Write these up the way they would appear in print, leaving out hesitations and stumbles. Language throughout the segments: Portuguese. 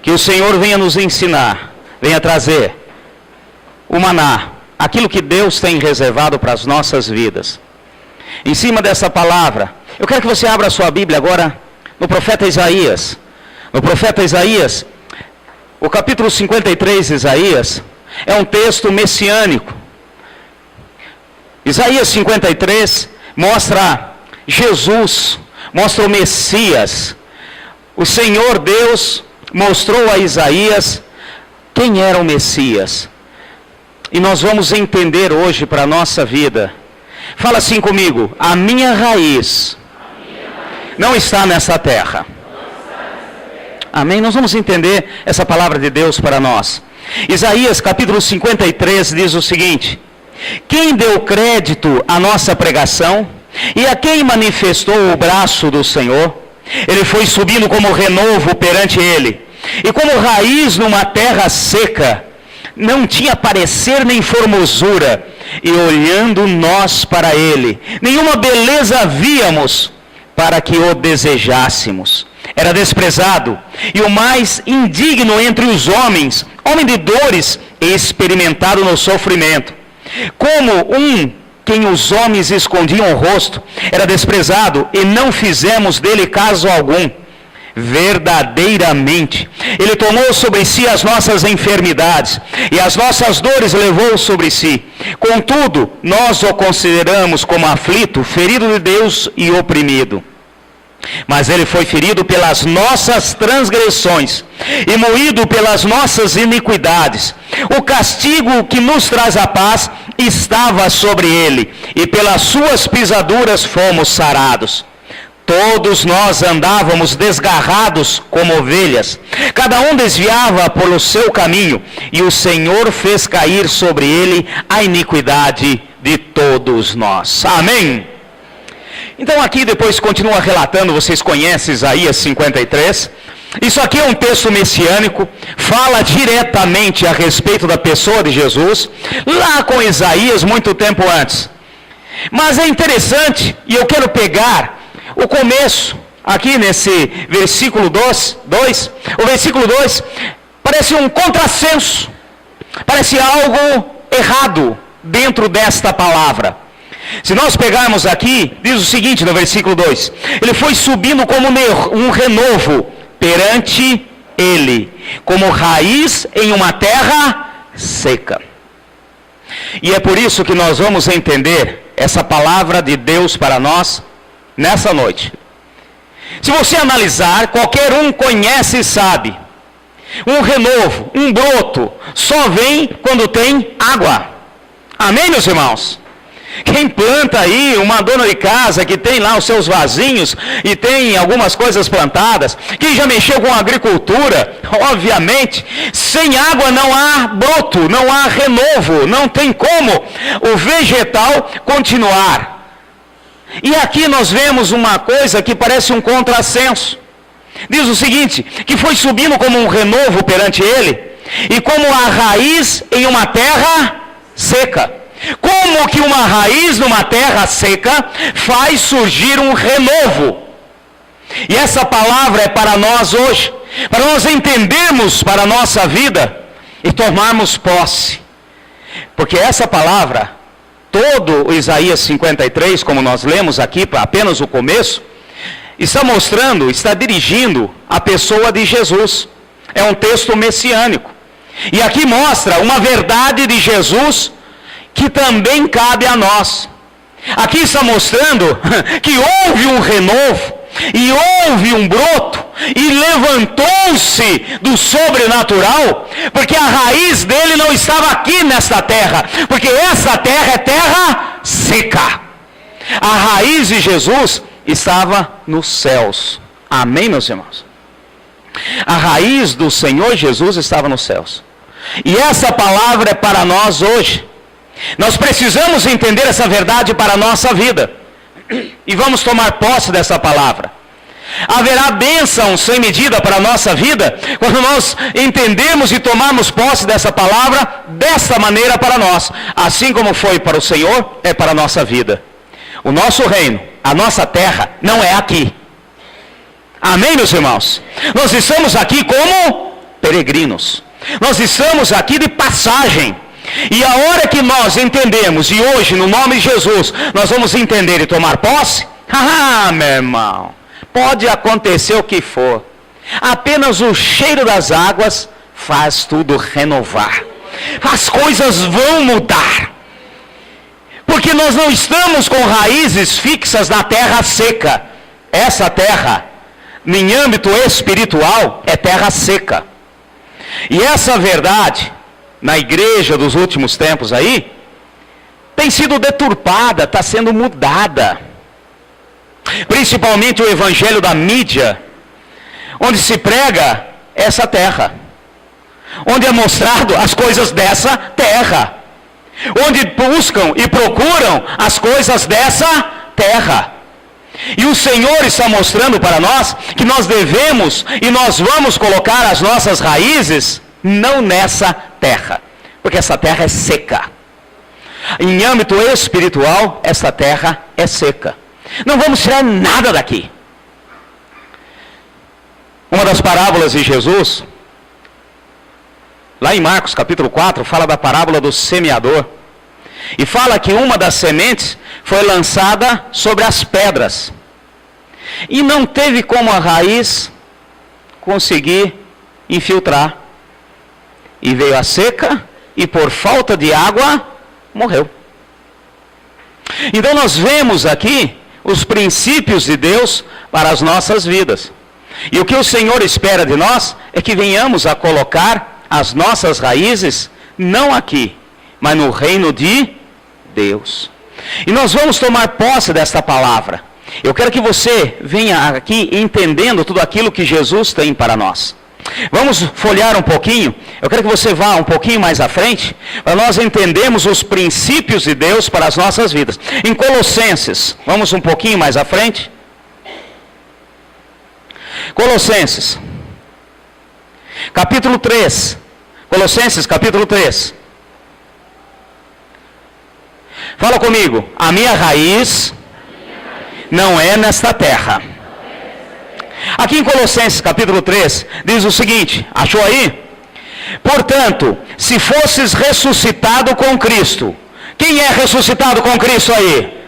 Que o Senhor venha nos ensinar, venha trazer o maná, aquilo que Deus tem reservado para as nossas vidas. Em cima dessa palavra, eu quero que você abra a sua Bíblia agora no profeta Isaías. No profeta Isaías, o capítulo 53 de Isaías, é um texto messiânico. Isaías 53 mostra Jesus, mostra o Messias. O Senhor Deus mostrou a Isaías quem era o Messias. E nós vamos entender hoje para a nossa vida. Fala assim comigo: a minha raiz não está nessa terra. Amém? Nós vamos entender essa palavra de Deus para nós. Isaías capítulo 53 diz o seguinte: quem deu crédito à nossa pregação e a quem manifestou o braço do Senhor? Ele foi subindo como renovo perante ele, e como raiz numa terra seca, não tinha parecer nem formosura, e olhando nós para ele, nenhuma beleza víamos para que o desejássemos. Era desprezado e o mais indigno entre os homens, homem de dores e experimentado no sofrimento. Como quem os homens escondiam o rosto, era desprezado e não fizemos dele caso algum. Verdadeiramente, ele tomou sobre si as nossas enfermidades e as nossas dores levou sobre si. Contudo, nós o consideramos como aflito, ferido de Deus e oprimido. Mas ele foi ferido pelas nossas transgressões e moído pelas nossas iniquidades. O castigo que nos traz a paz estava sobre ele, e pelas suas pisaduras fomos sarados. Todos nós andávamos desgarrados como ovelhas, cada um desviava pelo seu caminho, e o Senhor fez cair sobre ele a iniquidade de todos nós. Amém? Então aqui depois continua relatando, vocês conhecem Isaías 53. Isso aqui é um texto messiânico, fala diretamente a respeito da pessoa de Jesus, lá com Isaías muito tempo antes. Mas é interessante, e eu quero pegar o começo, aqui nesse versículo 2, o versículo 2 parece um contrassenso, parece algo errado dentro desta palavra. Se nós pegarmos aqui, diz o seguinte no versículo 2: ele foi subindo como um renovo perante ele, como raiz em uma terra seca. E é por isso que nós vamos entender essa palavra de Deus para nós nessa noite. Se você analisar, qualquer um conhece e sabe, um renovo, um broto, só vem quando tem água. Amém, meus irmãos? Quem planta aí, uma dona de casa que tem lá os seus vasinhos e tem algumas coisas plantadas, quem já mexeu com agricultura, obviamente, sem água não há broto, não há renovo, não tem como o vegetal continuar. E aqui nós vemos uma coisa que parece um contrassenso. Diz o seguinte, que foi subindo como um renovo perante ele, e como a raiz em uma terra seca. Como que uma raiz numa terra seca faz surgir um renovo? E essa palavra é para nós hoje, para nós entendermos para a nossa vida e tomarmos posse. Porque essa palavra, todo o Isaías 53, como nós lemos aqui, apenas o começo, está mostrando, está dirigindo a pessoa de Jesus. É um texto messiânico. E aqui mostra uma verdade de Jesus que também cabe a nós. Aqui está mostrando que houve um renovo, e houve um broto, e levantou-se do sobrenatural, porque a raiz dele não estava aqui nesta terra, porque essa terra é terra seca. A raiz de Jesus estava nos céus. Amém, meus irmãos? A raiz do Senhor Jesus estava nos céus. E essa palavra é para nós hoje. Nós precisamos entender essa verdade para a nossa vida. E vamos tomar posse dessa palavra. Haverá bênção sem medida para a nossa vida quando nós entendemos e tomarmos posse dessa palavra dessa maneira para nós. Assim como foi para o Senhor, é para a nossa vida. O nosso reino, a nossa terra, não é aqui. Amém, meus irmãos? Nós estamos aqui como peregrinos. Nós estamos aqui de passagem. E a hora que nós entendemos, e hoje, no nome de Jesus, nós vamos entender e tomar posse, meu irmão, pode acontecer o que for. Apenas o cheiro das águas faz tudo renovar. As coisas vão mudar. Porque nós não estamos com raízes fixas na terra seca. Essa terra, em âmbito espiritual, é terra seca. E essa verdade, na igreja dos últimos tempos aí, tem sido deturpada, está sendo mudada. Principalmente o evangelho da mídia, onde se prega essa terra. Onde é mostrado as coisas dessa terra. Onde buscam e procuram as coisas dessa terra. E o Senhor está mostrando para nós que nós devemos e nós vamos colocar as nossas raízes não nessa terra, porque essa terra é seca. Em âmbito espiritual, essa terra é seca. Não vamos tirar nada daqui. Uma das parábolas de Jesus, lá em Marcos capítulo 4, fala da parábola do semeador. E fala que uma das sementes foi lançada sobre as pedras. E não teve como a raiz conseguir infiltrar. E veio a seca e por falta de água morreu. Então nós vemos aqui os princípios de Deus para as nossas vidas. E o que o Senhor espera de nós é que venhamos a colocar as nossas raízes não aqui, mas no reino de Deus. E nós vamos tomar posse desta palavra. Eu quero que você venha aqui entendendo tudo aquilo que Jesus tem para nós. Vamos folhear um pouquinho. Eu quero que você vá um pouquinho mais à frente, para nós entendermos os princípios de Deus para as nossas vidas. Em Colossenses, vamos um pouquinho mais à frente. Colossenses, capítulo 3. Colossenses, capítulo 3. Fala comigo. A minha raiz não é nesta terra. Aqui em Colossenses capítulo 3, diz o seguinte, achou aí? Portanto, se fosses ressuscitado com Cristo. Quem é ressuscitado com Cristo aí?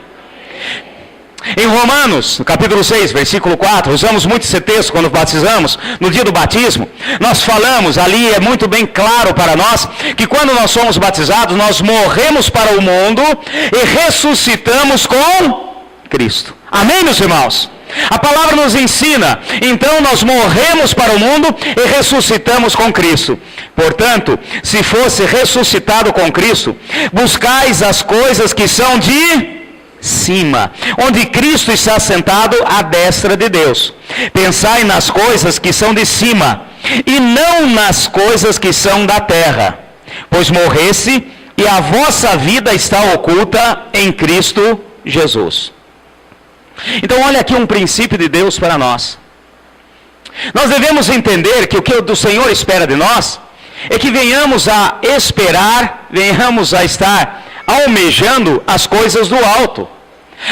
Em Romanos, no capítulo 6, versículo 4, usamos muito esse texto quando batizamos, no dia do batismo. Nós falamos, ali é muito bem claro para nós, que quando nós somos batizados, nós morremos para o mundo e ressuscitamos com Cristo. Amém, meus irmãos? A palavra nos ensina, então nós morremos para o mundo e ressuscitamos com Cristo. Portanto, se fosse ressuscitado com Cristo, buscais as coisas que são de cima, onde Cristo está sentado à destra de Deus. Pensai nas coisas que são de cima, e não nas coisas que são da terra. Pois morresse, e a vossa vida está oculta em Cristo Jesus. Então olha aqui um princípio de Deus para nós. Nós devemos entender que o que o Senhor espera de nós é que venhamos a esperar, venhamos a estar almejando as coisas do alto.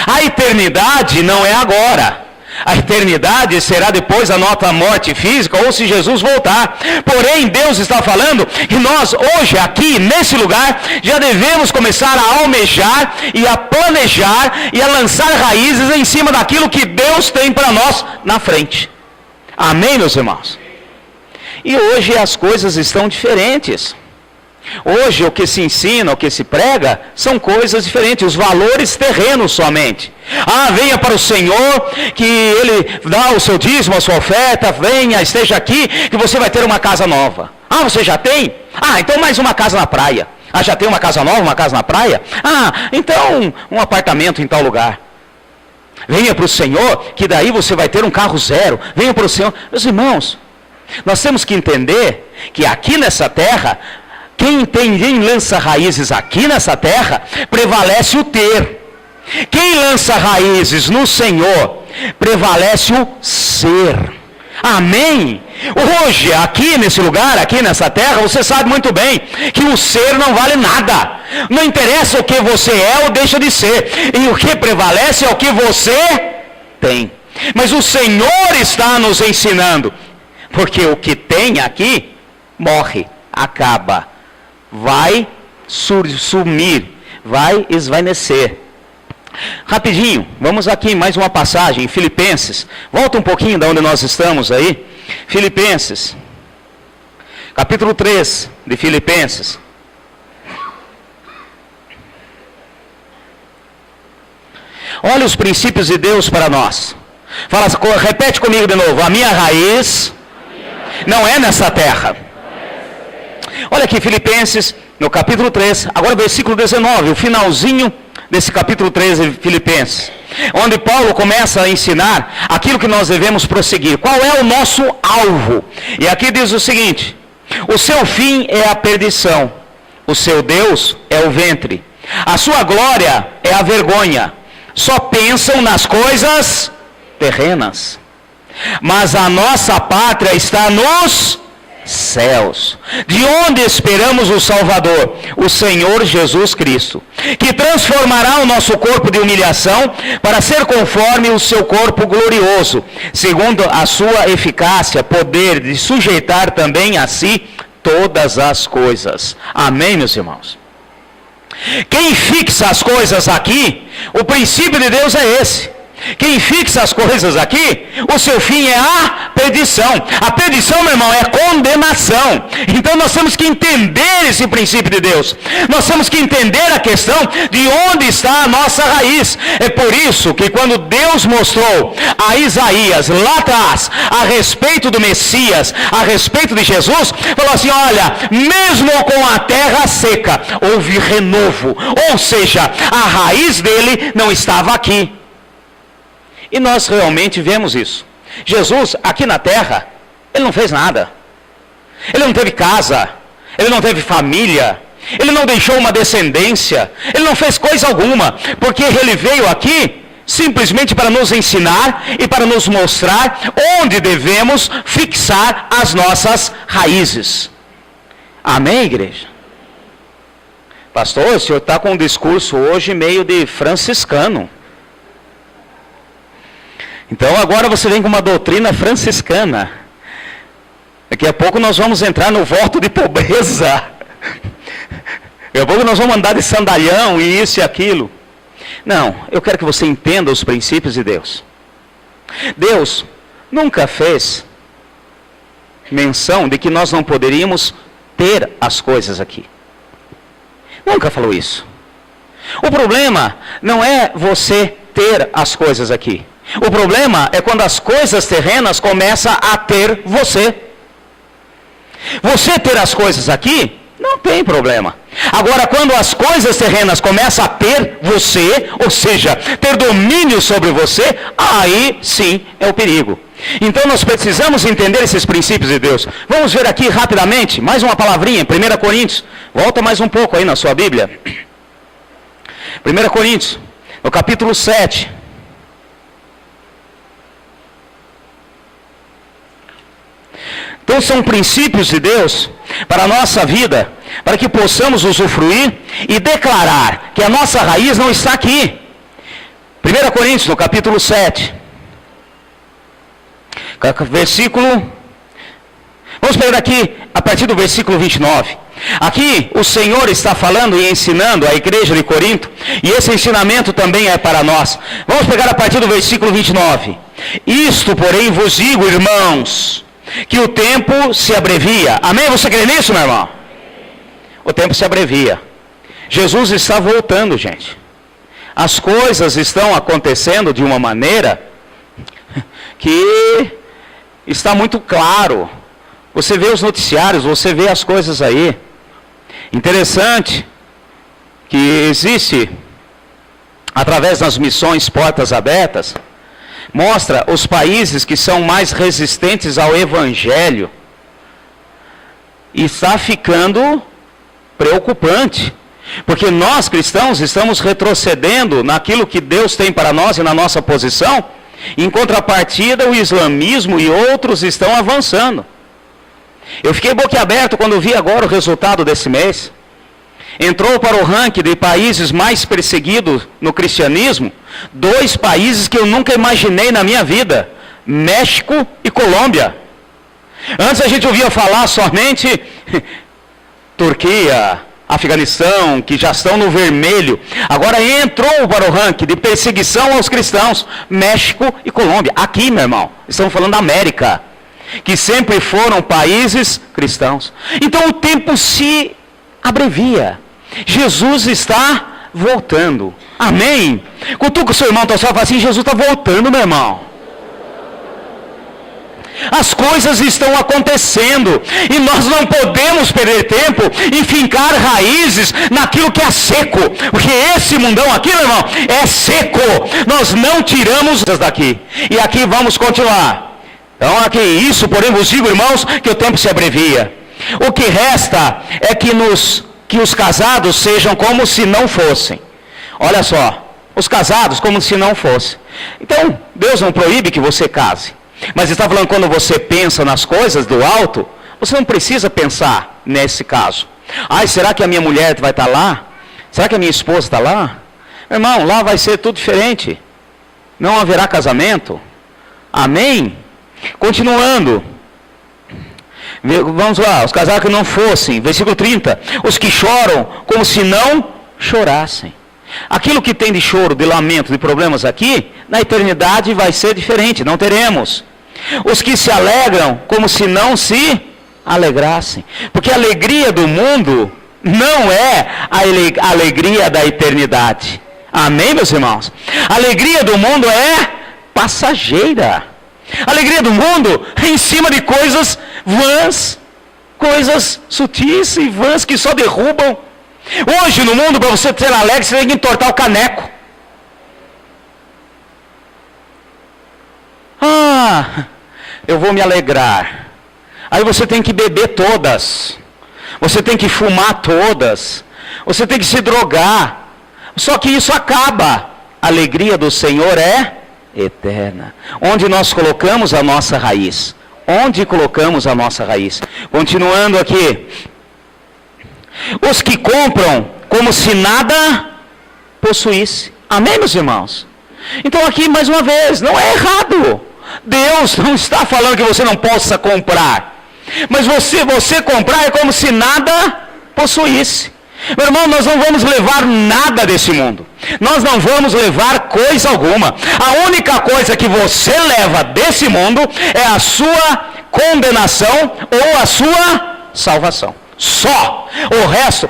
A eternidade não é agora. A eternidade será depois da nossa morte física ou se Jesus voltar. Porém, Deus está falando que nós hoje aqui, nesse lugar, já devemos começar a almejar e a planejar e a lançar raízes em cima daquilo que Deus tem para nós na frente. Amém, meus irmãos? E hoje as coisas estão diferentes. Hoje o que se ensina, o que se prega, são coisas diferentes, os valores terrenos somente. Venha para o Senhor, que Ele dá o seu dízimo, a sua oferta, venha, esteja aqui, que você vai ter uma casa nova. Você já tem? Então mais uma casa na praia. Já tem uma casa nova, uma casa na praia? Então um apartamento em tal lugar. Venha para o Senhor, que daí você vai ter um carro zero. Venha para o Senhor. Meus irmãos, nós temos que entender que aqui nessa terra, quem lança raízes aqui nessa terra, prevalece o ter. Quem lança raízes no Senhor, prevalece o ser. Amém? Hoje, aqui nesse lugar, aqui nessa terra, você sabe muito bem que o ser não vale nada. Não interessa o que você é ou deixa de ser. E o que prevalece é o que você tem. Mas o Senhor está nos ensinando. Porque o que tem aqui morre, acaba, vai sumir, vai esvanecer. Rapidinho, vamos aqui mais uma passagem, Filipenses. Volta um pouquinho de onde nós estamos aí. Filipenses, capítulo 3 de Filipenses. Olha os princípios de Deus para nós. Fala, repete comigo de novo. A minha raiz não é nessa terra. Olha aqui, Filipenses, no capítulo 3, agora versículo 19, o finalzinho desse capítulo 13 de Filipenses, onde Paulo começa a ensinar aquilo que nós devemos prosseguir. Qual é o nosso alvo? E aqui diz o seguinte: o seu fim é a perdição, o seu Deus é o ventre, a sua glória é a vergonha. Só pensam nas coisas terrenas, mas a nossa pátria está nos céus, de onde esperamos o Salvador, o Senhor Jesus Cristo, que transformará o nosso corpo de humilhação para ser conforme o seu corpo glorioso, segundo a sua eficácia, poder de sujeitar também a si todas as coisas. Amém, meus irmãos? Quem fixa as coisas aqui, o princípio de Deus é esse. Quem fixa as coisas aqui, o seu fim é a perdição. A perdição, meu irmão, é condenação. Então nós temos que entender esse princípio de Deus. Nós temos que entender a questão de onde está a nossa raiz. É por isso que quando Deus mostrou a Isaías lá atrás, a respeito do Messias, a respeito de Jesus, falou assim: olha, mesmo com a terra seca, houve renovo. Ou seja, a raiz dele não estava aqui. E nós realmente vemos isso. Jesus, aqui na terra, ele não fez nada. Ele não teve casa, ele não teve família, ele não deixou uma descendência, ele não fez coisa alguma, porque ele veio aqui simplesmente para nos ensinar e para nos mostrar onde devemos fixar as nossas raízes. Amém, igreja? Pastor, o senhor está com um discurso hoje meio de franciscano. Então agora você vem com uma doutrina franciscana. Daqui a pouco nós vamos entrar no voto de pobreza. Daqui a pouco nós vamos andar de sandalhão e isso e aquilo. Não, eu quero que você entenda os princípios de Deus. Deus nunca fez menção de que nós não poderíamos ter as coisas aqui. Nunca falou isso. O problema não é você ter as coisas aqui. O problema é quando as coisas terrenas começam a ter você. Você ter as coisas aqui, não tem problema. Agora, quando as coisas terrenas começam a ter você, ou seja, ter domínio sobre você, aí sim é o perigo. Então nós precisamos entender esses princípios de Deus. Vamos ver aqui rapidamente, mais uma palavrinha, 1 Coríntios. Volta mais um pouco aí na sua Bíblia. 1 Coríntios, no capítulo 7. Então são princípios de Deus para a nossa vida, para que possamos usufruir e declarar que a nossa raiz não está aqui. 1 Coríntios, no capítulo 7, versículo, vamos pegar aqui a partir do versículo 29. Aqui o Senhor está falando e ensinando a igreja de Corinto, e esse ensinamento também é para nós. Vamos pegar a partir do versículo 29. Isto, porém, vos digo, irmãos, que o tempo se abrevia. Amém? Você crê nisso, meu irmão? O tempo se abrevia. Jesus está voltando, gente. As coisas estão acontecendo de uma maneira que está muito claro. Você vê os noticiários, você vê as coisas aí. Interessante que existe, através das missões Portas Abertas, mostra os países que são mais resistentes ao Evangelho. E está ficando preocupante. Porque nós cristãos estamos retrocedendo naquilo que Deus tem para nós e na nossa posição. Em contrapartida, o islamismo e outros estão avançando. Eu fiquei boquiaberto quando vi agora o resultado desse mês. Entrou para o ranking de países mais perseguidos no cristianismo 2 países que eu nunca imaginei na minha vida: México e Colômbia. Antes a gente ouvia falar somente Turquia, Afeganistão, que já estão no vermelho, agora entrou para o ranking de perseguição aos cristãos, México e Colômbia. Aqui, meu irmão, estamos falando da América, que sempre foram países cristãos. Então o tempo se abrevia. Jesus está voltando. Amém? Cutuca o seu irmão, só fala assim: Jesus está voltando, meu irmão. As coisas estão acontecendo e nós não podemos perder tempo em fincar raízes naquilo que é seco, porque esse mundão aqui, meu irmão, é seco. Nós não tiramos daqui. E aqui vamos continuar. Então aqui, isso porém vos digo, irmãos, que o tempo se abrevia. O que resta é que os casados sejam como se não fossem. Olha só, os casados como se não fossem. Então, Deus não proíbe que você case. Mas está falando, quando você pensa nas coisas do alto, você não precisa pensar nesse caso. Ai, será que a minha mulher vai estar lá? Será que a minha esposa está lá? Irmão, lá vai ser tudo diferente. Não haverá casamento. Amém? Continuando. Vamos lá, os casados que não fossem. Versículo 30. Os que choram como se não chorassem. Aquilo que tem de choro, de lamento, de problemas aqui, na eternidade vai ser diferente, não teremos. Os que se alegram como se não se alegrassem. Porque a alegria do mundo não é a alegria da eternidade. Amém, meus irmãos? A alegria do mundo é passageira. A alegria do mundo é em cima de coisas vãs, coisas sutis e vãs que só derrubam. Hoje no mundo, para você ser alegre, você tem que entortar o caneco. Eu vou me alegrar. Aí você tem que beber todas. Você tem que fumar todas. Você tem que se drogar. Só que isso acaba. A alegria do Senhor é eterna. Onde nós colocamos a nossa raiz? Onde colocamos a nossa raiz? Continuando aqui. Os que compram como se nada possuísse. Amém, meus irmãos? Então aqui, mais uma vez, não é errado. Deus não está falando que você não possa comprar. Mas você comprar é como se nada possuísse. Meu irmão, nós não vamos levar nada desse mundo. Nós não vamos levar coisa alguma. A única coisa que você leva desse mundo é a sua condenação ou a sua salvação. Só. O resto,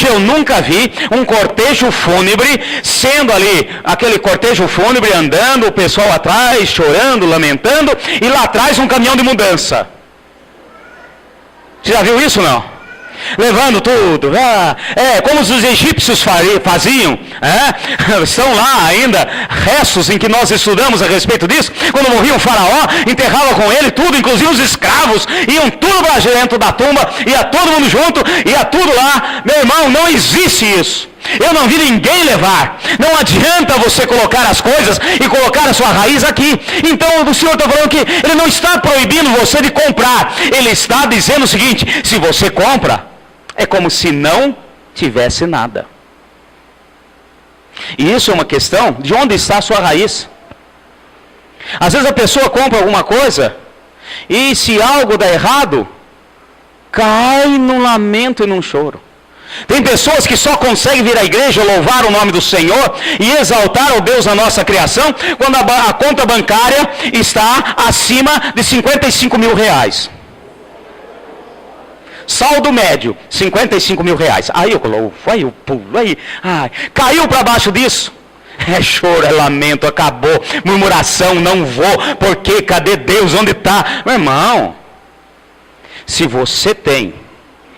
eu nunca vi um cortejo fúnebre, sendo ali, aquele cortejo fúnebre andando, o pessoal atrás, chorando, lamentando, e lá atrás um caminhão de mudança. Você já viu isso, não? Levando tudo, como os egípcios faziam, estão lá ainda restos em que nós estudamos a respeito disso. Quando morria um faraó, enterrava com ele tudo, inclusive os escravos, iam tudo para dentro da tumba, ia todo mundo junto, ia tudo lá. Meu irmão, não existe isso. Eu não vi ninguém levar. Não adianta você colocar as coisas e colocar a sua raiz aqui. Então o Senhor está falando que Ele não está proibindo você de comprar. Ele está dizendo o seguinte: se você compra, é como se não tivesse nada. E isso é uma questão de onde está a sua raiz. Às vezes a pessoa compra alguma coisa e se algo dá errado, cai num lamento e num choro. Tem pessoas que só conseguem vir à igreja, louvar o nome do Senhor e exaltar o Deus da nossa criação quando a conta bancária está acima de 55 mil reais. Saldo médio, 55 mil reais. Aí eu coloco, aí eu pulo, aí, caiu para baixo disso. É choro, é lamento, acabou, murmuração, não vou, porque, cadê Deus, onde está? Meu irmão, se você tem,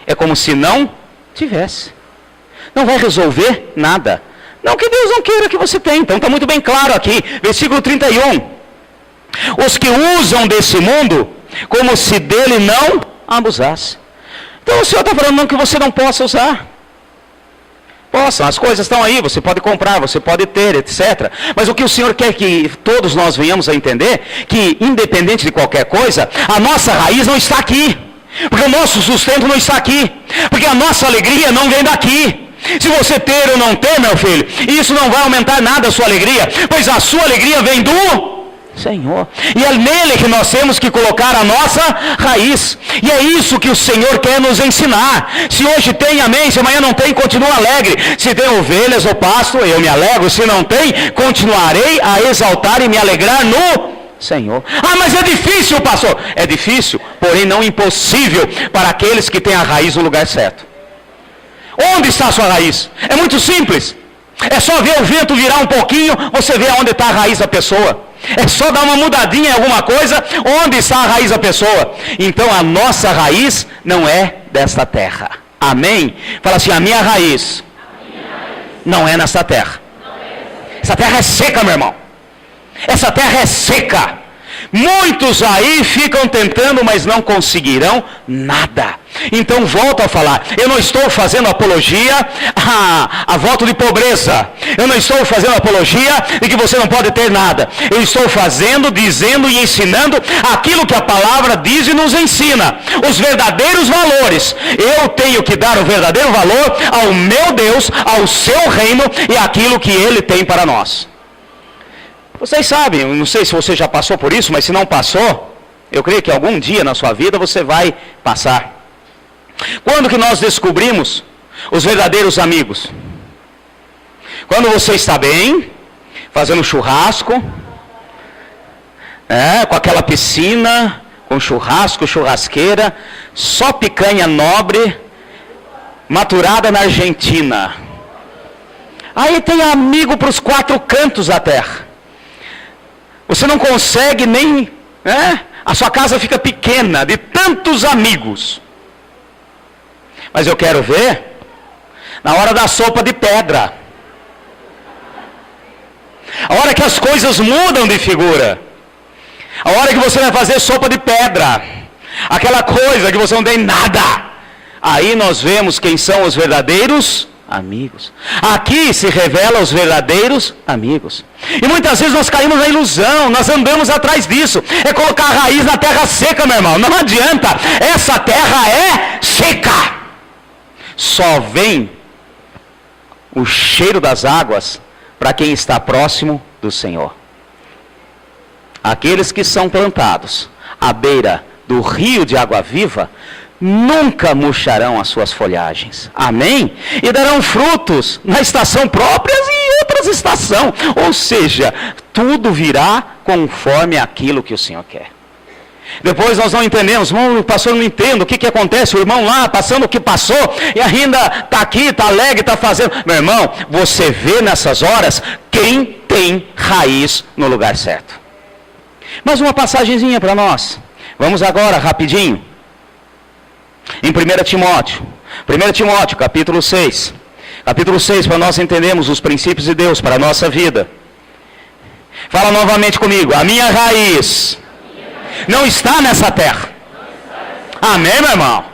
é como se não tivesse. Não vai resolver nada. Não que Deus não queira que você tenha. Então está muito bem claro aqui, versículo 31. Os que usam desse mundo, como se dele não abusasse. Então o Senhor está falando não que você não possa usar. Possa, as coisas estão aí, você pode comprar, você pode ter, etc. Mas o que o Senhor quer que todos nós venhamos a entender, que independente de qualquer coisa, a nossa raiz não está aqui. Porque o nosso sustento não está aqui. Porque a nossa alegria não vem daqui. Se você ter ou não ter, meu filho, isso não vai aumentar nada a sua alegria. Pois a sua alegria vem do Senhor. E é nele que nós temos que colocar a nossa raiz. E é isso que o Senhor quer nos ensinar. Se hoje tem, amém. Se amanhã não tem, continua alegre. Se tem ovelhas ou pasto, eu me alegro. Se não tem, continuarei a exaltar e me alegrar no Senhor. Ah, mas é difícil, pastor. É difícil, porém não impossível para aqueles que têm a raiz no lugar certo. Onde está a sua raiz? É muito simples. É só ver o vento virar um pouquinho, você vê onde está a raiz da pessoa. É só dar uma mudadinha em alguma coisa, onde está a raiz da pessoa. Então a nossa raiz não é desta terra. Amém? Fala assim, a minha raiz não é nessa terra. Essa terra é seca, meu irmão. Essa terra é seca. Muitos aí ficam tentando, mas não conseguirão nada. Então volto a falar, eu não estou fazendo apologia a voto de pobreza. Eu não estou fazendo apologia de que você não pode ter nada. Eu estou fazendo, dizendo e ensinando aquilo que a palavra diz e nos ensina. Os verdadeiros valores. Eu tenho que dar o verdadeiro valor ao meu Deus, ao seu reino e àquilo que Ele tem para nós. Vocês sabem, não sei se você já passou por isso, mas se não passou, eu creio que algum dia na sua vida você vai passar. Quando que nós descobrimos os verdadeiros amigos? Quando você está bem, fazendo churrasco, com aquela piscina, com churrasco, churrasqueira, só picanha nobre, maturada na Argentina. Aí tem amigo para os 4 cantos da terra. Você não consegue nem, a sua casa fica pequena de tantos amigos. Mas eu quero ver na hora da sopa de pedra. A hora que as coisas mudam de figura. A hora que você vai fazer sopa de pedra. Aquela coisa que você não tem nada. Aí nós vemos quem são os verdadeiros amigos. Aqui se revela os verdadeiros amigos. E muitas vezes nós caímos na ilusão, nós andamos atrás disso. É colocar a raiz na terra seca, meu irmão. Não adianta. Essa terra é seca. Só vem o cheiro das águas para quem está próximo do Senhor. Aqueles que são plantados à beira do rio de água viva nunca murcharão as suas folhagens. Amém? E darão frutos na estação própria e em outras estações. Ou seja, tudo virá conforme aquilo que o Senhor quer. Depois nós não entendemos, o pastor não entende o que acontece, o irmão lá passando o que passou, e ainda está aqui, está alegre, está fazendo. Meu irmão, você vê nessas horas quem tem raiz no lugar certo. Mais uma passagenzinha para nós. Vamos agora, rapidinho. Em 1 Timóteo, capítulo 6. Capítulo 6, para nós entendermos os princípios de Deus para a nossa vida. Fala novamente comigo, a minha raiz não está nessa terra. Amém, meu irmão?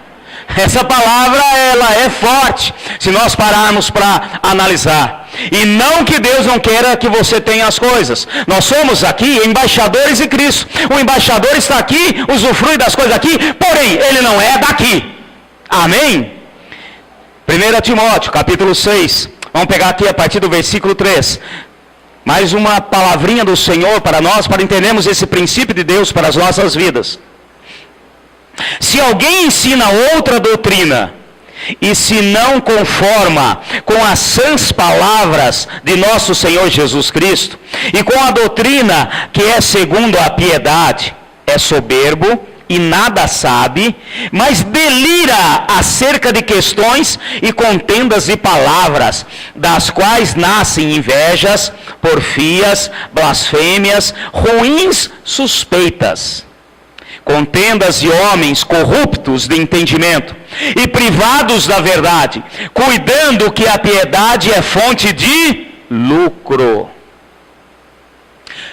Essa palavra, ela é forte, se nós pararmos para analisar. E não que Deus não queira que você tenha as coisas. Nós somos aqui embaixadores de Cristo. O embaixador está aqui, usufrui das coisas aqui, porém, ele não é daqui. Amém? 1 Timóteo, capítulo 6. Vamos pegar aqui a partir do versículo 3. Mais uma palavrinha do Senhor para nós, para entendermos esse princípio de Deus para as nossas vidas. Se alguém ensina outra doutrina, e se não conforma com as sãs palavras de nosso Senhor Jesus Cristo, e com a doutrina que é segundo a piedade, é soberbo e nada sabe, mas delira acerca de questões e contendas de palavras, das quais nascem invejas, porfias, blasfêmias, ruins suspeitas, contendas de homens corruptos de entendimento e privados da verdade, cuidando que a piedade é fonte de lucro.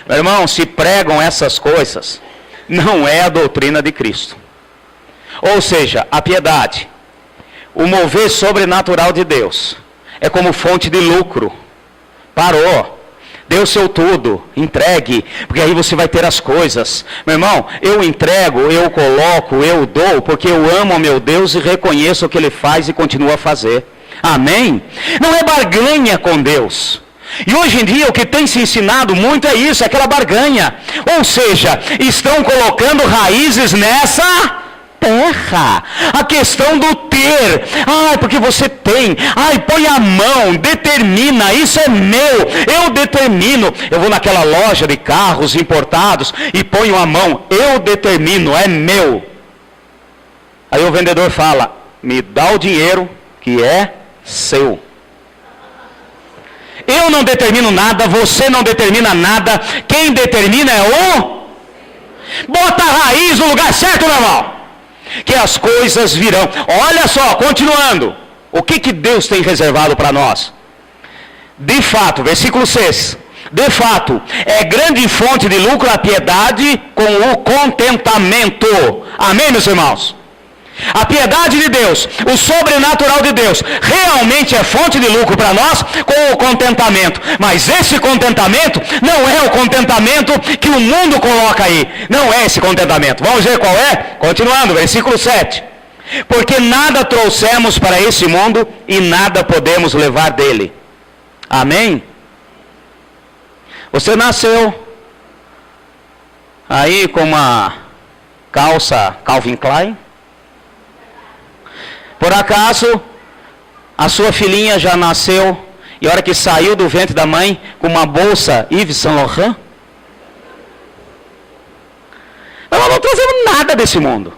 Meu irmão, se pregam essas coisas, não é a doutrina de Cristo. Ou seja, a piedade, o mover sobrenatural de Deus, é como fonte de lucro. Parou. Dê o seu tudo, entregue, porque aí você vai ter as coisas. Meu irmão, eu entrego, eu coloco, eu dou, porque eu amo ao meu Deus e reconheço o que Ele faz e continua a fazer. Amém? Não é barganha com Deus. E hoje em dia o que tem se ensinado muito é isso, é aquela barganha. Ou seja, estão colocando raízes nessa terra. A questão do ter. Porque você tem. Põe a mão, determina, isso é meu. Eu determino. Eu vou naquela loja de carros importados e ponho a mão. Eu determino, é meu. Aí o vendedor fala, me dá o dinheiro que é seu. Eu não determino nada, você não determina nada. Quem determina é o... Bota a raiz no lugar certo, meu irmão, que as coisas virão. Olha só, continuando. O que Deus tem reservado para nós? De fato, versículo 6. De fato, é grande fonte de lucro a piedade com o contentamento. Amém, meus irmãos? A piedade de Deus, o sobrenatural de Deus, realmente é fonte de lucro para nós com o contentamento. Mas esse contentamento não é o contentamento que o mundo coloca aí. Não é esse contentamento. Vamos ver qual é? Continuando, versículo 7. Porque nada trouxemos para esse mundo e nada podemos levar dele. Amém? Você nasceu aí com uma calça Calvin Klein? Por acaso, a sua filhinha já nasceu e a hora que saiu do ventre da mãe com uma bolsa Yves Saint Laurent? Nós não trazemos nada desse mundo.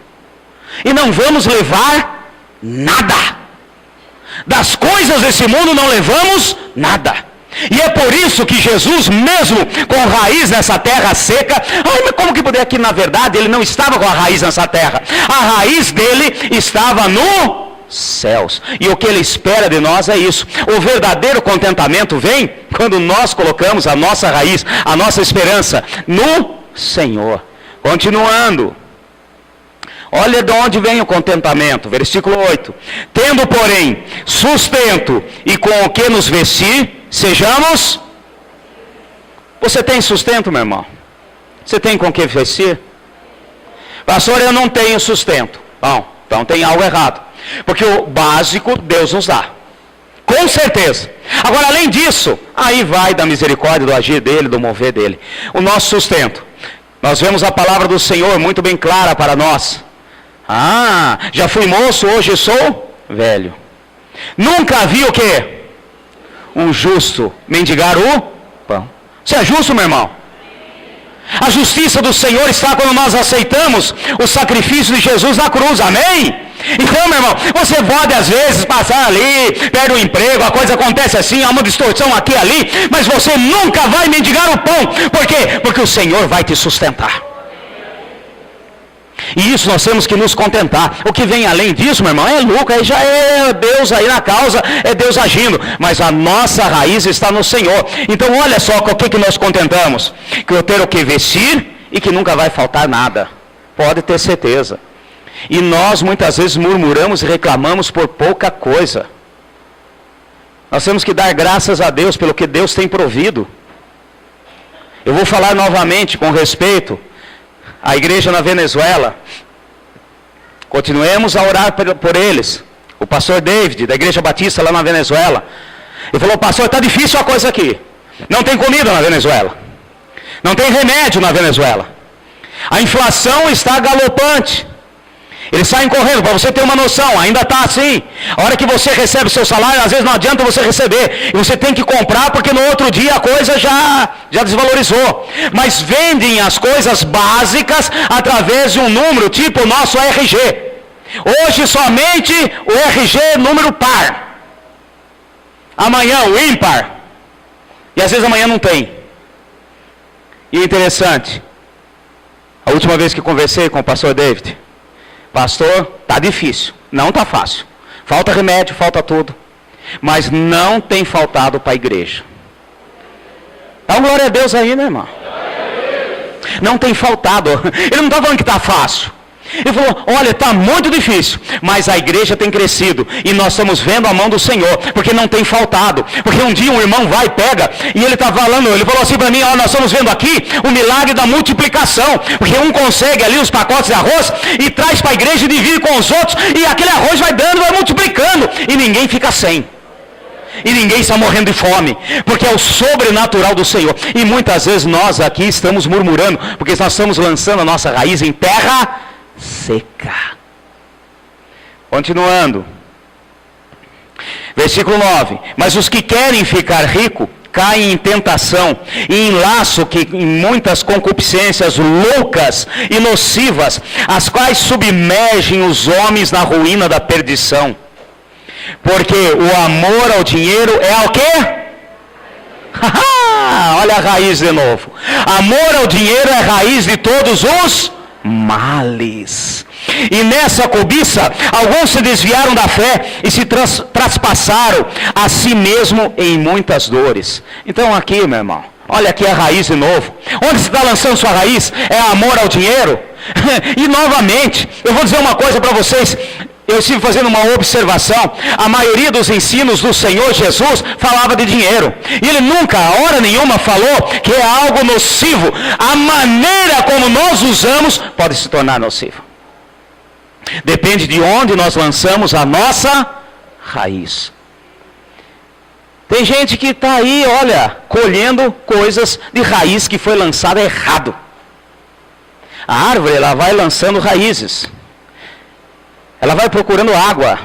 E não vamos levar nada. Das coisas desse mundo não levamos nada. E é por isso que Jesus, mesmo com raiz nessa terra seca, mas como que poderia que na verdade ele não estava com a raiz nessa terra? A raiz dele estava no céus. E o que ele espera de nós é isso. O verdadeiro contentamento vem quando nós colocamos a nossa raiz, a nossa esperança no Senhor. Continuando. Olha de onde vem o contentamento. Versículo 8. Tendo, porém, sustento e com o que nos vestir, sejamos... Você tem sustento, meu irmão? Você tem com o que vestir? Pastor, eu não tenho sustento. Bom, então tem algo errado. Porque o básico Deus nos dá. Com certeza. Agora, além disso, aí vai da misericórdia, do agir dele, do mover dele. O nosso sustento. Nós vemos a palavra do Senhor muito bem clara para nós. Já fui moço, hoje sou velho. Nunca vi o quê? Um justo mendigar o pão. Você é justo, meu irmão? A justiça do Senhor está quando nós aceitamos o sacrifício de Jesus na cruz, amém? Então, meu irmão, você pode às vezes passar ali, perde o emprego, a coisa acontece assim, há uma distorção aqui e ali, mas você nunca vai mendigar o pão. Por quê? Porque o Senhor vai te sustentar. E isso nós temos que nos contentar. O que vem além disso, meu irmão, é lucro, aí já é Deus aí na causa, é Deus agindo. Mas a nossa raiz está no Senhor. Então olha só com o que nós contentamos. Que eu ter o que vestir e que nunca vai faltar nada. Pode ter certeza. E nós muitas vezes murmuramos e reclamamos por pouca coisa. Nós temos que dar graças a Deus pelo que Deus tem provido. Eu vou falar novamente com respeito à igreja na Venezuela. Continuemos a orar por eles. O pastor David, da igreja batista lá na Venezuela, ele falou: pastor, está difícil a coisa aqui. Não tem comida na Venezuela. Não tem remédio na Venezuela. A inflação está galopante. Eles saem correndo, para você ter uma noção, ainda está assim. A hora que você recebe o seu salário, às vezes não adianta você receber. E você tem que comprar, porque no outro dia a coisa já desvalorizou. Mas vendem as coisas básicas através de um número, tipo o nosso RG. Hoje somente o RG número par. Amanhã o ímpar. E às vezes amanhã não tem. E é interessante. A última vez que conversei com o pastor David: pastor, está difícil, não está fácil. Falta remédio, falta tudo. Mas não tem faltado para a igreja. Dá glória a Deus aí, né, irmão? Não tem faltado. Ele não está falando que está fácil. Ele falou: olha, está muito difícil, mas a igreja tem crescido, e nós estamos vendo a mão do Senhor, porque não tem faltado. Porque um dia um irmão vai, pega, e ele está falando, ele falou assim para mim: ó, nós estamos vendo aqui o milagre da multiplicação, porque um consegue ali os pacotes de arroz, e traz para a igreja e divide com os outros, e aquele arroz vai dando, vai multiplicando, e ninguém fica sem. e ninguém está morrendo de fome, porque é o sobrenatural do Senhor. E muitas vezes nós aqui estamos murmurando, porque nós estamos lançando a nossa raiz em terra seca. Continuando, versículo 9: mas os que querem ficar ricos caem em tentação e em laço que em muitas concupiscências loucas e nocivas, as quais submergem os homens na ruína da perdição. Porque o amor ao dinheiro é o quê? Olha a raiz de novo. Amor ao dinheiro é a raiz de todos os males. E nessa cobiça, alguns se desviaram da fé e se traspassaram a si mesmo em muitas dores. Então aqui, meu irmão, olha aqui a raiz de novo. Onde você está lançando sua raiz? É amor ao dinheiro? E novamente, eu vou dizer uma coisa para vocês. Eu estive fazendo uma observação. A maioria dos ensinos do Senhor Jesus falava de dinheiro. E Ele nunca, a hora nenhuma, falou que é algo nocivo. A maneira como nós usamos pode se tornar nocivo. Depende de onde nós lançamos a nossa raiz. Tem gente que está aí, olha, colhendo coisas de raiz que foi lançada errado. A árvore, ela vai lançando raízes. Ela vai procurando água.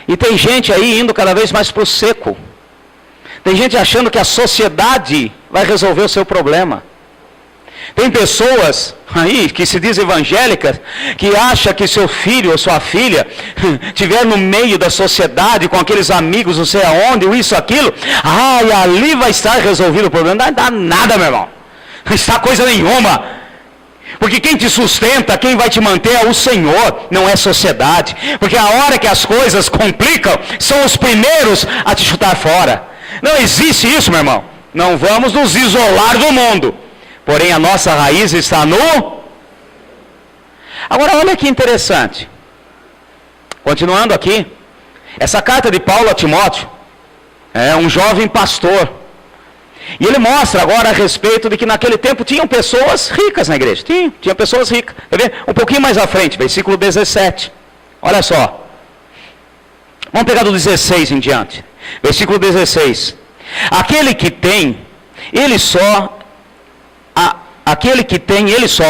E tem gente aí indo cada vez mais para o seco. Tem gente achando que a sociedade vai resolver o seu problema. Tem pessoas aí que se dizem evangélicas, que acham que seu filho ou sua filha estiver no meio da sociedade, com aqueles amigos, não sei aonde, ou isso, aquilo. E ali vai estar resolvido o problema. Não dá nada, meu irmão. Não está coisa nenhuma. Porque quem te sustenta, quem vai te manter é o Senhor, não é sociedade. Porque a hora que as coisas complicam, são os primeiros a te chutar fora. Não existe isso, meu irmão. Não vamos nos isolar do mundo. Porém, a nossa raiz está no... Agora, olha que interessante. Continuando aqui. Essa carta de Paulo a Timóteo é um jovem pastor. E ele mostra agora a respeito de que naquele tempo tinham pessoas ricas na igreja. Tinha pessoas ricas. Quer ver? Um pouquinho mais à frente, versículo 17. Olha só. Vamos pegar do 16 em diante. Versículo 16. Aquele que tem, ele só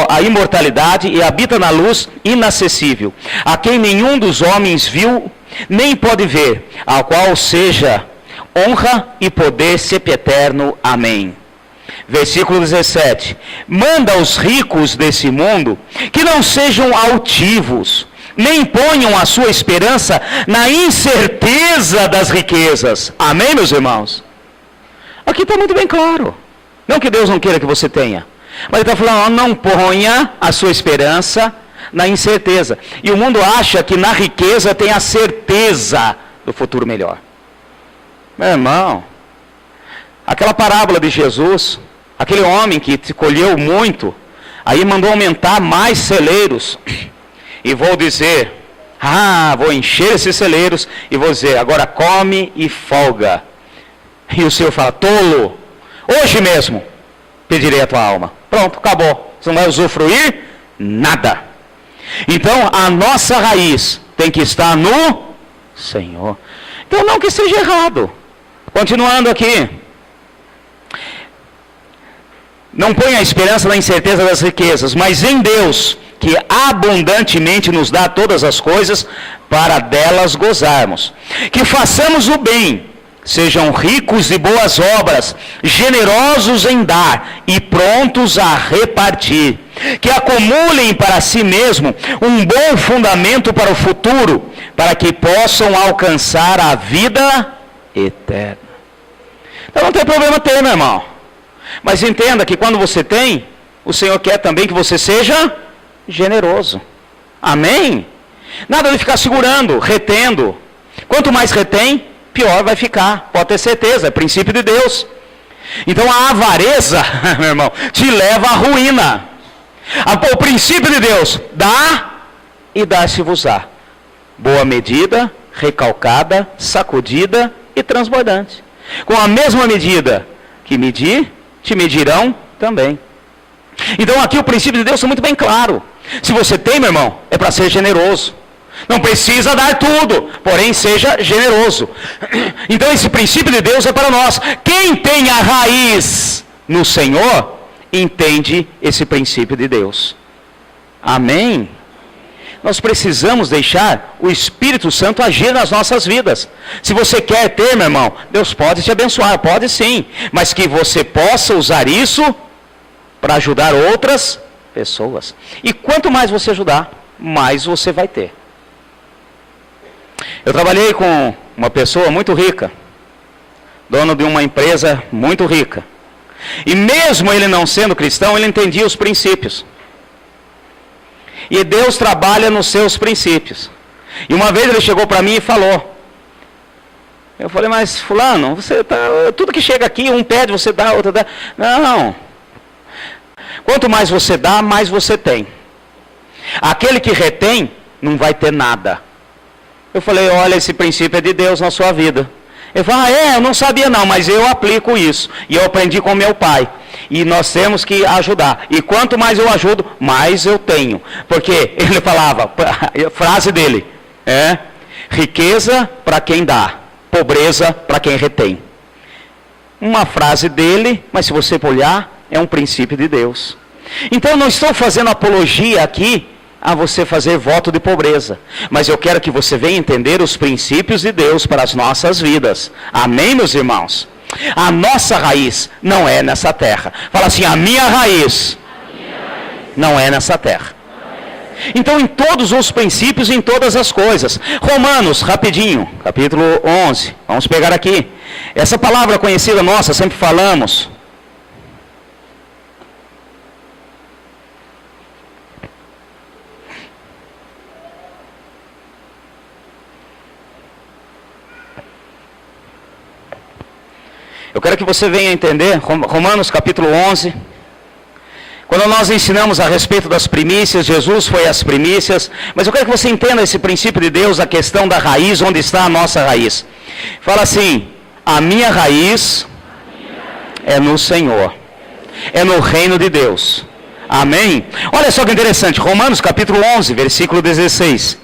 a imortalidade e habita na luz inacessível, a quem nenhum dos homens viu, nem pode ver, ao qual seja honra e poder sempre eterno. Amém. Versículo 17. Manda aos ricos desse mundo que não sejam altivos, nem ponham a sua esperança na incerteza das riquezas. Amém, meus irmãos? Aqui está muito bem claro. Não que Deus não queira que você tenha, mas Ele está falando, não ponha a sua esperança na incerteza. E o mundo acha que na riqueza tem a certeza do futuro melhor. Meu irmão, aquela parábola de Jesus, aquele homem que colheu muito, aí mandou aumentar mais celeiros. E vou dizer, vou encher esses celeiros e vou dizer, agora come e folga. E o Senhor fala, tolo, hoje mesmo pedirei a tua alma. Pronto, acabou. Você não vai usufruir nada. Então, a nossa raiz tem que estar no Senhor. Então, não que seja errado. Continuando aqui. Não ponha a esperança na incerteza das riquezas, mas em Deus, que abundantemente nos dá todas as coisas, para delas gozarmos. Que façamos o bem, sejam ricos de boas obras, generosos em dar e prontos a repartir. Que acumulem para si mesmo um bom fundamento para o futuro, para que possam alcançar a vida eterna. Então não tem problema ter, meu irmão. Mas entenda que quando você tem, o Senhor quer também que você seja generoso. Amém? Nada de ficar segurando, retendo. Quanto mais retém, pior vai ficar. Pode ter certeza, é princípio de Deus. Então a avareza, meu irmão, te leva à ruína. O princípio de Deus, dá e dá-se-vos-á. Boa medida, recalcada, sacudida e transbordante. Com a mesma medida que medir, te medirão também. Então aqui o princípio de Deus é muito bem claro. Se você tem, meu irmão, é para ser generoso. Não precisa dar tudo, porém seja generoso. Então esse princípio de Deus é para nós. Quem tem a raiz no Senhor, entende esse princípio de Deus. Amém? Nós precisamos deixar o Espírito Santo agir nas nossas vidas. Se você quer ter, meu irmão, Deus pode te abençoar, pode sim. Mas que você possa usar isso para ajudar outras pessoas. E quanto mais você ajudar, mais você vai ter. Eu trabalhei com uma pessoa muito rica, dono de uma empresa muito rica. E mesmo ele não sendo cristão, ele entendia os princípios. E Deus trabalha nos seus princípios. E uma vez ele chegou para mim e falou. Eu falei, mas fulano, você tá, tudo que chega aqui, um pede, você dá, outro dá. Não. Quanto mais você dá, mais você tem. Aquele que retém, não vai ter nada. Eu falei, olha, esse princípio é de Deus na sua vida. Ele falou, eu não sabia não, mas eu aplico isso. E eu aprendi com meu pai. E nós temos que ajudar. E quanto mais eu ajudo, mais eu tenho. Porque ele falava, a frase dele, riqueza para quem dá, pobreza para quem retém. Uma frase dele, mas se você olhar, é um princípio de Deus. Então eu não estou fazendo apologia aqui a você fazer voto de pobreza. Mas eu quero que você venha entender os princípios de Deus para as nossas vidas. Amém, meus irmãos? A nossa raiz não é nessa terra. Fala assim, a minha raiz não é nessa terra. Então, em todos os princípios, em todas as coisas. Romanos, rapidinho, capítulo 11. Vamos pegar aqui. Essa palavra conhecida nossa, sempre falamos. Eu quero que você venha entender, Romanos capítulo 11, quando nós ensinamos a respeito das primícias, Jesus foi as primícias, mas eu quero que você entenda esse princípio de Deus, a questão da raiz, onde está a nossa raiz. Fala assim, a minha raiz é no Senhor, é no reino de Deus. Amém? Olha só que interessante, Romanos capítulo 11, versículo 16.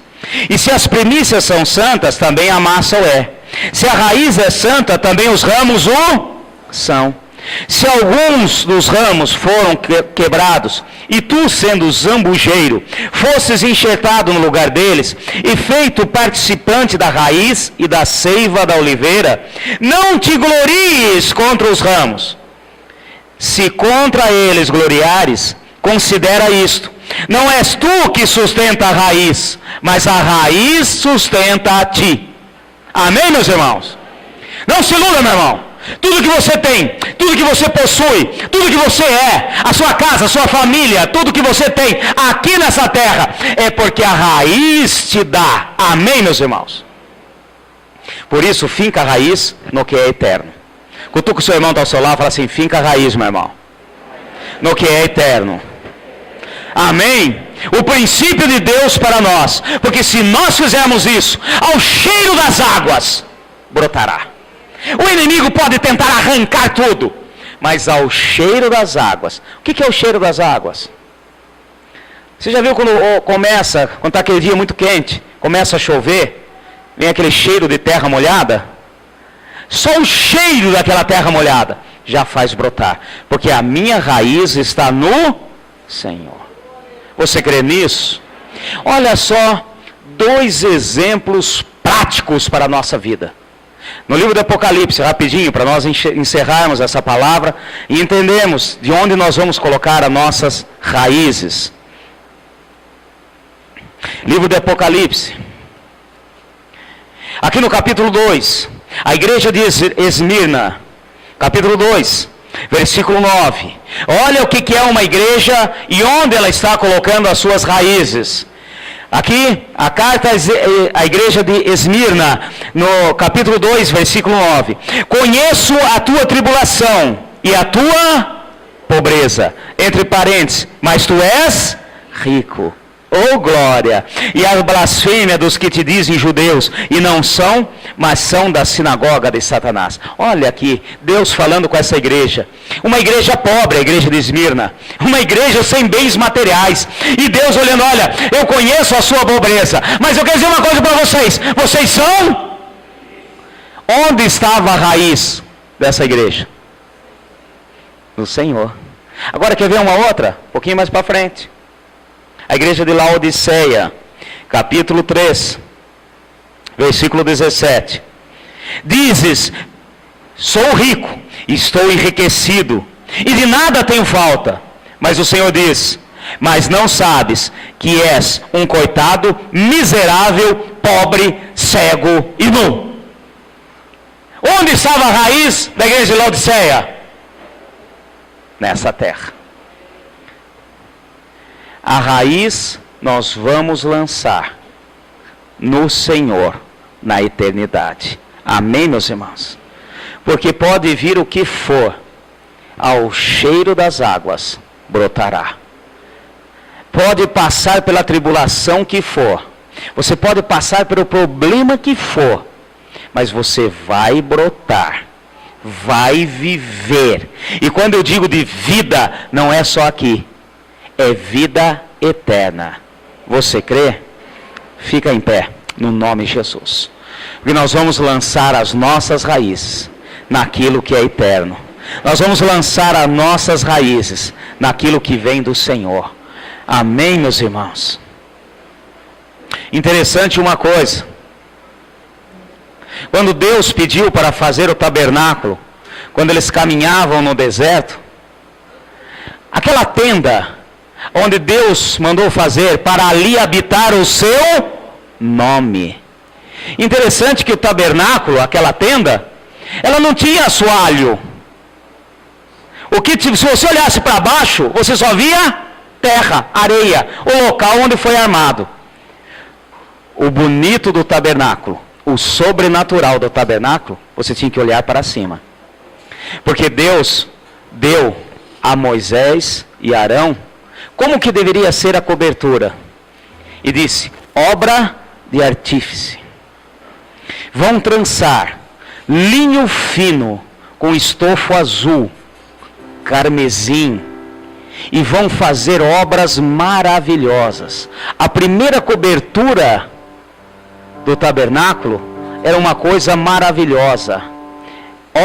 E se as primícias são santas, também a massa o é. Se a raiz é santa, também os ramos o são. Se alguns dos ramos foram quebrados, e tu, sendo zambujeiro, fosses enxertado no lugar deles, e feito participante da raiz e da seiva da oliveira, não te glories contra os ramos. Se contra eles gloriares, considera isto: não és tu que sustenta a raiz, mas a raiz sustenta a ti. Amém, meus irmãos? Não se iluda, meu irmão. Tudo que você tem, tudo que você possui, tudo que você é, a sua casa, a sua família, tudo que você tem aqui nessa terra, é porque a raiz te dá. Amém, meus irmãos? Por isso, finca a raiz no que é eterno. Cutuca o seu irmão, está ao seu lado, fala assim, finca a raiz, meu irmão, no que é eterno. Amém? O princípio de Deus para nós, porque se nós fizermos isso, ao cheiro das águas, brotará. O inimigo pode tentar arrancar tudo, mas ao cheiro das águas. O que é o cheiro das águas? Você já viu quando está aquele dia muito quente, começa a chover, vem aquele cheiro de terra molhada? Só o cheiro daquela terra molhada já faz brotar, porque a minha raiz está no Senhor. Você crê nisso? Olha só, 2 exemplos práticos para a nossa vida. No livro do Apocalipse, rapidinho, para nós encerrarmos essa palavra e entendermos de onde nós vamos colocar as nossas raízes. Livro do Apocalipse. Aqui no capítulo 2, a igreja de Esmirna, capítulo 2. Versículo 9. Olha o que é uma igreja e onde ela está colocando as suas raízes. Aqui, a carta à igreja de Esmirna, no capítulo 2, versículo 9. Conheço a tua tribulação e a tua pobreza. Entre parênteses, mas tu és rico. Oh glória! E a blasfêmia dos que te dizem judeus, e não são, mas são da sinagoga de Satanás. Olha aqui, Deus falando com essa igreja. Uma igreja pobre, a igreja de Esmirna. Uma igreja sem bens materiais. E Deus olhando, olha, eu conheço a sua pobreza, mas eu quero dizer uma coisa para vocês. Vocês são? Onde estava a raiz dessa igreja? No Senhor. Agora quer ver uma outra? Um pouquinho mais para frente. A igreja de Laodiceia, capítulo 3, versículo 17. Dizes, sou rico, estou enriquecido, e de nada tenho falta. Mas o Senhor diz, mas não sabes que és um coitado, miserável, pobre, cego e nu. Onde estava a raiz da igreja de Laodiceia? Nessa terra. A raiz nós vamos lançar no Senhor, na eternidade. Amém, meus irmãos? Porque pode vir o que for, ao cheiro das águas brotará. Pode passar pela tribulação que for, você pode passar pelo problema que for, mas você vai brotar, vai viver. E quando eu digo de vida, não é só aqui. É vida eterna. Você crê? Fica em pé, no nome de Jesus. Porque nós vamos lançar as nossas raízes naquilo que é eterno. Nós vamos lançar as nossas raízes naquilo que vem do Senhor. Amém, meus irmãos? Interessante uma coisa. Quando Deus pediu para fazer o tabernáculo, quando eles caminhavam no deserto, aquela tenda onde Deus mandou fazer para ali habitar o seu nome. Interessante que o tabernáculo, aquela tenda, ela não tinha assoalho. Se você olhasse para baixo, você só via terra, areia, o local onde foi armado. O bonito do tabernáculo, o sobrenatural do tabernáculo, você tinha que olhar para cima. Porque Deus deu a Moisés e Arão como que deveria ser a cobertura. E disse, obra de artífice. Vão trançar linho fino com estofo azul, carmesim, e vão fazer obras maravilhosas. A primeira cobertura do tabernáculo era uma coisa maravilhosa.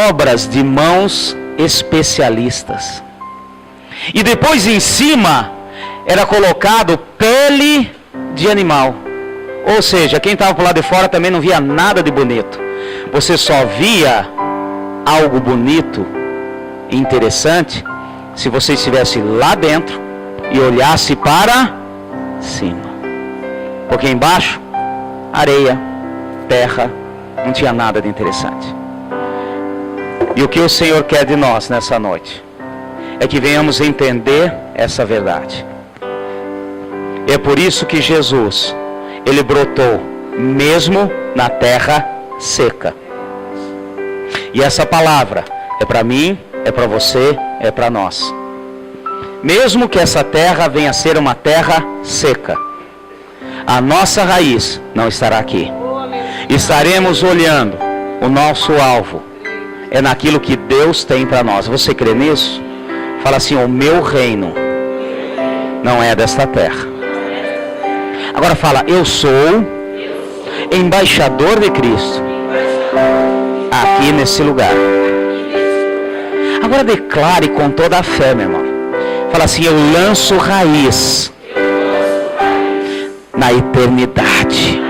Obras de mãos especialistas. E depois em cima era colocado pele de animal. Ou seja, quem estava por lá de fora também não via nada de bonito. Você só via algo bonito e interessante se você estivesse lá dentro e olhasse para cima. Porque embaixo, areia, terra, não tinha nada de interessante. E o que o Senhor quer de nós nessa noite é que venhamos entender essa verdade. É por isso que Jesus, ele brotou mesmo na terra seca. E essa palavra é para mim, é para você, é para nós. Mesmo que essa terra venha a ser uma terra seca, a nossa raiz não estará aqui. Estaremos olhando, o nosso alvo é naquilo que Deus tem para nós. Você crê nisso? Fala assim, o meu reino não é desta terra. Agora fala, eu sou embaixador de Cristo aqui nesse lugar. Agora declare com toda a fé, meu irmão. Fala assim, eu lanço raiz na eternidade.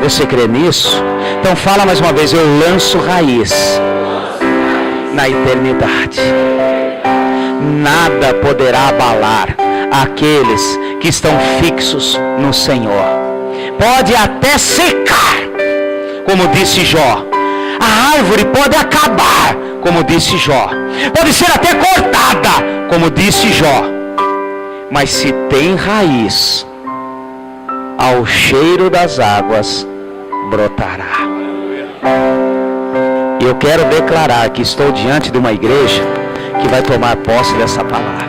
Você crê nisso? Então fala mais uma vez, eu lanço raiz na eternidade. Nada poderá abalar aqueles que estão fixos no Senhor. Pode até secar, como disse Jó. A árvore pode acabar, como disse Jó. Pode ser até cortada, como disse Jó. Mas se tem raiz, ao cheiro das águas brotará. E eu quero declarar que estou diante de uma igreja que vai tomar posse dessa palavra.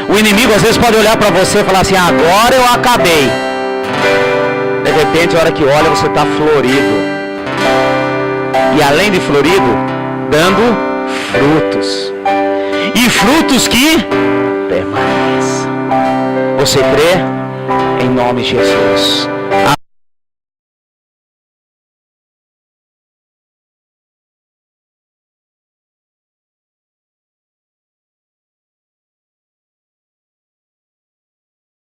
O O inimigo às vezes pode olhar para você e falar assim: agora eu acabei. De repente, a hora que olha, você está florido. E além de florido, dando frutos. E frutos que permanecem. Você crê? Em nome de Jesus.